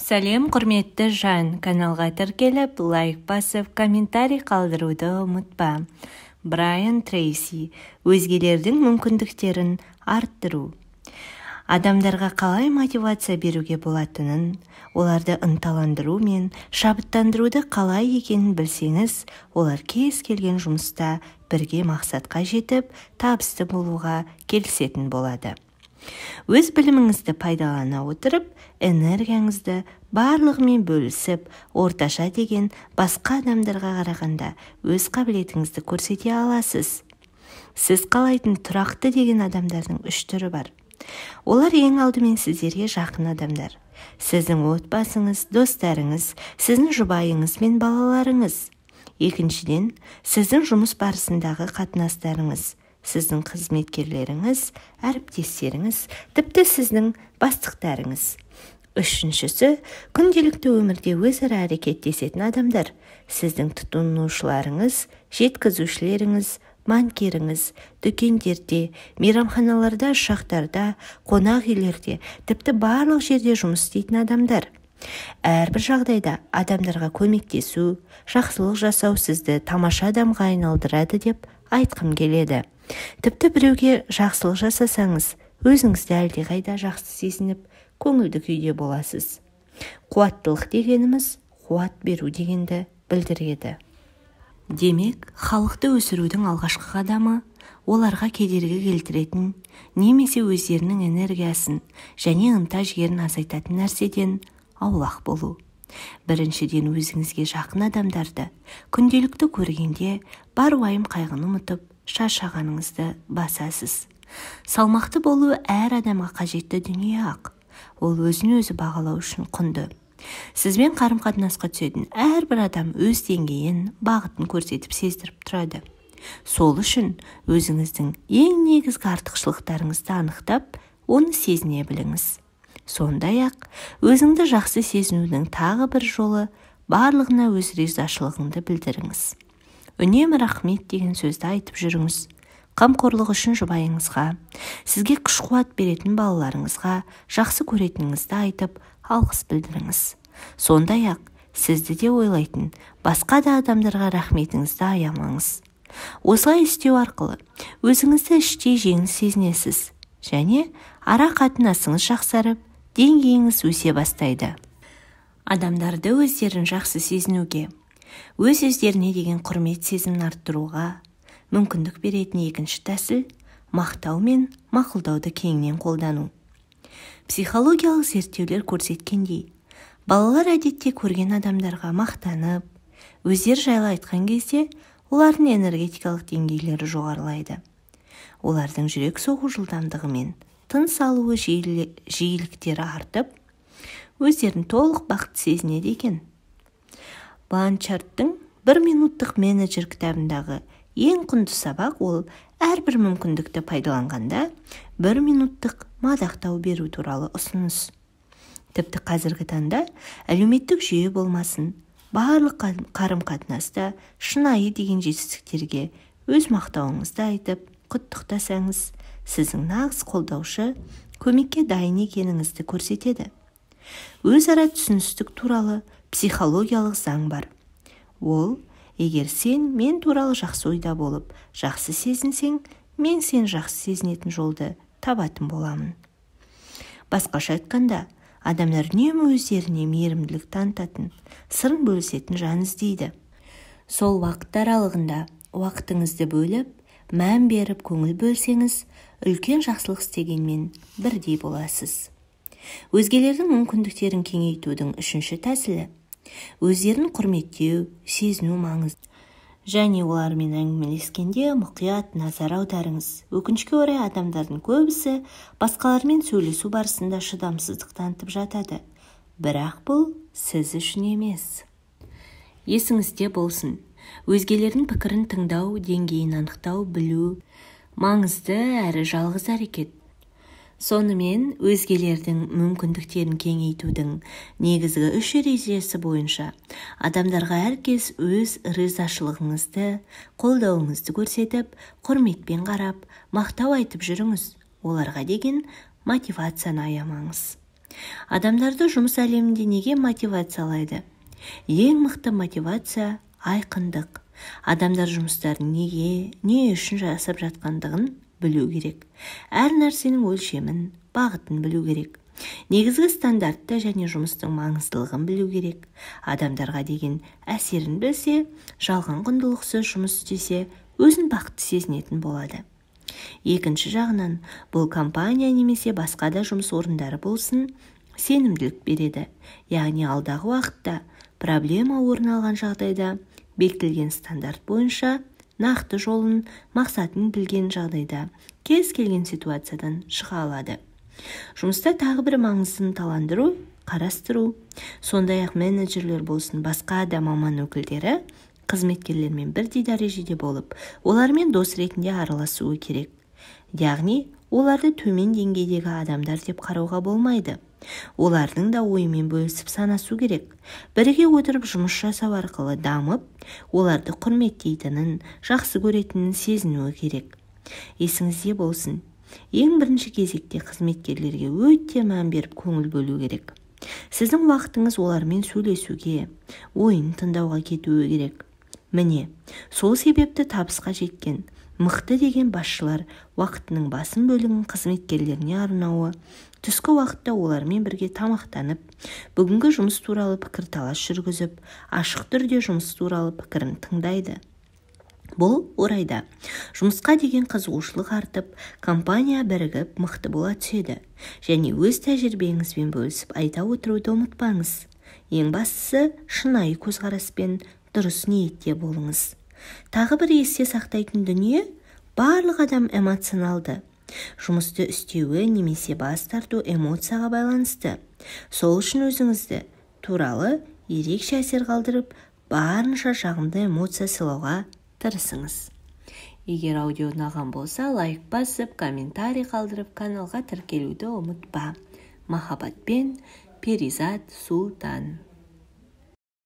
Сәлем, құрметті жан, каналға тіркеліп, лайк басып, комментарий қалдыруды ұмытпа. Брайан Трейси, өзгелердің мүмкіндіктерін арттыру. Адамдарға қалай мотивация беруге болатынын, оларды ынталандыру мен шабыттандыруды қалай екенін білсеңіз, олар кез келген жұмыста бірге мақсатқа жетіп, табысты болуға келісетін болады. Өз біліміңізді пайдалана отырып, энергияңызды барлығымен бөлісіп, орташа деген басқа адамдарға қарағанда өз қабілетіңізді көрсете аласыз. Сіз қалайтын тұрақты деген адамдардың 3 түрі бар. Олар ең алдымен сіздерге жақын адамдар. Сіздің отбасыңыз, достарыңыз, сіздің жұбайыңыз мен балаларыңыз. Екіншіден, сіздің жұмыс барысындағы қатынастарыңыз, сіздің қызметкерлеріңіз, әріптестеріңіз, тіпті сіздің бастықтарыңыз. Үшіншісі, күнделікті өмірде өзара әрекеттесетін адамдар, сіздің тұтынушыларыңыз, жеткізушілеріңіз, банкиріңіз, дүкендерде, мейрамханаларда, ұшақтарда, қонақ үйлерде, тіпті барлық жерде жұмыс істейтін адамдар. Әрбір жағдайда адамдарға көмектесу, жақсылық жасау сізді тамаша адамға айналдырады деп айтқым келеді. Тіпті біреуге жақсылық жасасаңыз, өзіңізді әлдеқайда жақсы сезініп, көңілді күйде боласыз. Қуаттылық дегеніміз қуат беру дегенді білдіреді. Демек, халықты өсірудің алғашқы қадамы оларға кедергі келтіретін, немесе өздерінің энергиясын және ынта-жігерін азайтатын нәрседен аулақ болу. Біріншіден, өзіңізге жақын адамдарды күнделікті көргенде бар уайым қайғыны ұмытып, шаршағаныңызды басасыз. Салмақты болу әр адамға қажетті дүние ақ. Ол өзін өзі бағалау үшін құнды. Сізбен қарым-қатынасқа түсетін әрбір адам өз деңгейін, бағытын көрсетіп сездіріп тұрады. Сол үшін өзіңіздің ең негізгі артықшылықтарыңызды анықтап, оны сезіне біліңіз. Сондай-ақ, өзіңді жақсы сезінудің тағы бір жолы барлығына өз ризашылығыңды білдіріңіз. Үнемі рахмет деген сөзді айтып жүріңіз. Қамқорлық үшін жұбайыңызға, сізге күш-қуат беретін балаларыңызға жақсы көретініңізді айтып, алғыс білдіріңіз. Сондай-ақ, сізді де ойлайтын басқа да адамдарға рахметіңізді аямаңыз. Осылай істеу арқылы өзіңізді іштей жеңіл сезінесіз және ара қатынасыңыз жақсарып, деңгейіңіз өсе бастайды. Адамдарды өздерін жақсы сезінуге, өз-өздеріне деген құрмет сезімін арттыруға мүмкіндік беретін екінші тәсіл мақтау мен мақұлдауды кеңінен қолдану. Психологиялық зерттеулер көрсеткендей, балалар әдетте көрген адамдарға мақтанып, өздері жайлы айтқан кезде олардың энергетикалық деңгейлері жоғарылайды. Олардың жүрек соғу жылдамдығы мен тыныс алуы жиіліктері артып, өздерін толық бақытты сезінеді екен. Бланчардтың 1 минуттық менеджер кітабындағы ең құнды сабақ ол әрбір мүмкіндікті пайдаланғанда 1 минуттық мадақтау беру туралы ұсыныс. Тіпті қазіргі таңда әлеуметтік жүйе болмасын, барлық қарым-қатынаста шынайы деген жетістіктерге өз мақтауыңызды айтып, құттықтасаңыз, сіздің нағыз қолдаушы, көмекке дайын екеніңізді көрсетеді. Өзара түсіністік туралы психологиялық заң бар. Ол, егер сен мен туралы жақсы ойда болып, жақсы сезінсең, мен сен жақсы сезінетін жолды табатын боламын. Басқаша айтқанда, адамдар үнемі өздеріне мейірімділік танытатын, сырын бөлісетін жан іздейді. Сол уақыт аралығында уақытыңызды бөліп, мән беріп көңіл бөлсеңіз, үлкен жақсылық істегенмен бірдей боласыз. Өзгелердің мүмкіндіктерін кеңейтудің үшінші тәсілі өздерін құрметтеу, сезіну маңызды. Және олармен әңгімелескенде мұқият назар аударыңыз. Өкінішке орай адамдардың көбісі басқалармен сөйлесу барысында шыдамсыздық танытып жатады. Бірақ бұл сіз үшін емес. Есіңізде болсын, өзгелердің пікірін тыңдау, деңгейін анықтау, білу маңызды әрі жалғыз әрекет. Сонымен, өзгелердің мүмкіндіктерін кеңейтудің негізгі 3 ережесі бойынша адамдарға әркез өз ризашылығыңызды, қолдауыңызды көрсетіп, құрметпен қарап, мақтау айтып жүріңіз. Оларға деген мотивацияны аямаңыз. Адамдарды жұмыс әлемінде неге мотивациялайды? Ең мықты мотивация айқындық. Адамдар жұмыстарын неге, не үшін жасап жатқандығын білу керек. Әр нәрсенің өлшемін, бағытын білу керек. Негізгі стандартты және жұмыстың маңыздылығын білу керек. Адамдарға деген әсерін білсе, жалған құндылықсыз жұмыс істесе, өзін бақытты сезінетін болады. Екінші жағынан, бұл компания немесе басқа да жұмыс орындары болсын, сенімділік береді. Яғни алдағы уақытта проблема орын алған жағдайда бекітілген стандарт бойынша нақты жолын, мақсатын білген жағдайда кез келген ситуациядан шыға алады. Жұмыста тағы бір маңызын таландыру, қарастыру. Сондай-ақ менеджерлер болсын, басқа да маман өкілдері қызметкерлермен бірдей дәрежеде болып, олармен дос ретінде араласуы керек. Яғни, оларды төмен деңгейдегі адамдар деп қарауға болмайды. Олардың да ойымен бөлісіп санасу керек. Бірге отырып жұмыс жасау арқылы дамып, оларды құрметтейтінін, жақсы көретінін сезінуі керек. Есіңізде болсын, ең бірінші кезекте қызметкерлерге өте мән беріп көңіл бөлу керек. Сіздің уақытыңыз олармен сөйлесуге, ойын тыңдауға кетуі керек. Міне, сол себепті табысқа жеткен мықты деген басшылар уақытының басым бөлігін қызметкерлеріне арнауы, түскі уақытта олармен бірге тамақтанып, бүгінгі жұмыс туралы пікірталас жүргізіп, ашық түрде жұмыс туралы пікірін тыңдайды. Бұл орайда жұмысқа деген қызығушылық артып, компания бірігіп мықты бола түседі. Және өз тәжірибеңізбен бөлісіп айта отыруды ұмытпаңыз. Ең бастысы, шынайы көзқараспен дұрыс ниетте болыңыз. Тағы бір есте сақтайтын дүние, барлық адам эмоционалды. Жұмысты істеуі немесе бас тарту эмоцияға байланысты. Сол үшін өзіңізді туралы ерекше әсер қалдырып, барынша жағымды эмоция сыйлауға тырысыңыз. Егер аудио ұнаған болса, лайк басып, комментарий қалдырып, каналға тіркелуді ұмытпа. Махаббатпен, Перизат Султан.